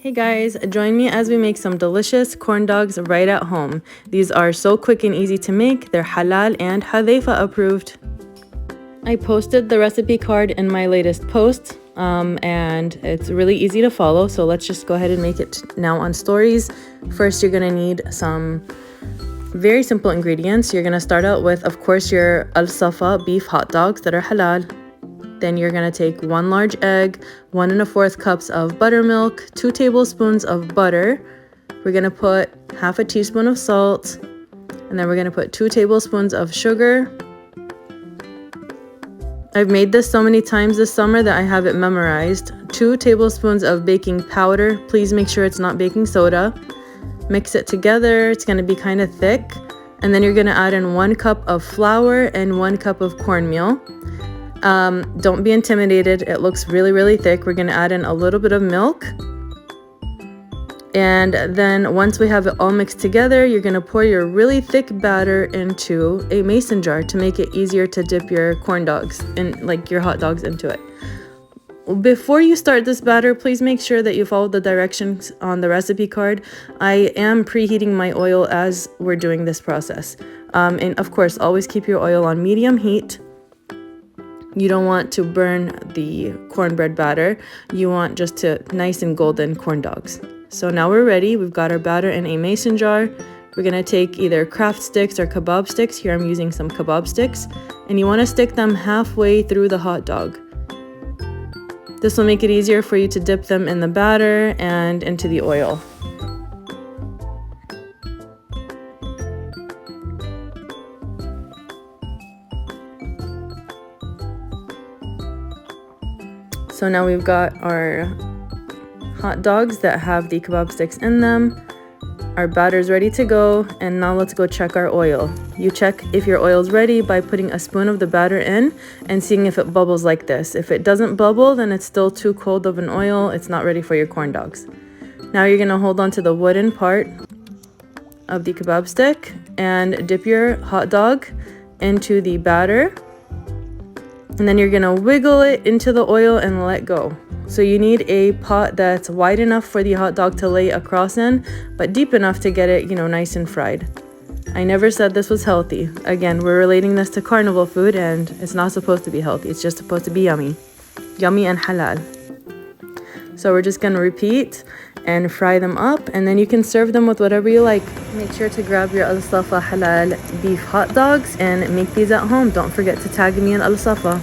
Hey guys, join me as we make some delicious corn dogs right at home. These are so quick and easy to make. They're halal and Hadaifa approved. I posted the recipe card in my latest post and it's really easy to follow. So let's just go ahead and make it now on stories. First, you're gonna need some very simple ingredients. You're gonna start out with, of course, your al-safa beef hot dogs that are halal. Then you're gonna take 1 large egg, 1 1/4 cups of buttermilk, 2 tablespoons of butter. We're gonna put half a teaspoon of salt, and then we're gonna put 2 tablespoons of sugar. I've made this so many times this summer that I have it memorized. 2 tablespoons of baking powder. Please make sure it's not baking soda. Mix it together. It's gonna be kind of thick. And then you're gonna add in 1 cup of flour and 1 cup of cornmeal. Don't be intimidated. It looks really, really thick. We're gonna add in a little bit of milk. And then once we have it all mixed together, you're gonna pour your really thick batter into a mason jar to make it easier to dip your corn dogs and like your hot dogs into it. Before you start this batter, please make sure that you follow the directions on the recipe card. I am preheating my oil as we're doing this process. And of course, always keep your oil on medium heat. You don't want to burn the cornbread batter. You want just to nice and golden corn dogs. So now we're ready. We've got our batter in a mason jar. We're gonna take either craft sticks or kabob sticks. Here I'm using some kabob sticks. And you wanna stick them halfway through the hot dog. This will make it easier for you to dip them in the batter and into the oil. So now we've got our hot dogs that have the kebab sticks in them. Our batter's ready to go, and now let's go check our oil. You check if your oil's ready by putting a spoon of the batter in and seeing if it bubbles like this. If it doesn't bubble, then it's still too cold of an oil. It's not ready for your corn dogs. Now you're gonna hold on to the wooden part of the kebab stick and dip your hot dog into the batter. And then you're gonna wiggle it into the oil and let go. So you need a pot that's wide enough for the hot dog to lay across in, but deep enough to get it, nice and fried. I never said this was healthy. Again, we're relating this to carnival food, and it's not supposed to be healthy. It's just supposed to be yummy. Yummy and halal. So we're just gonna repeat and fry them up, and then you can serve them with whatever you like. Make sure to grab your al-safa halal beef hot dogs and make these at home. Don't forget to tag me in al-safa.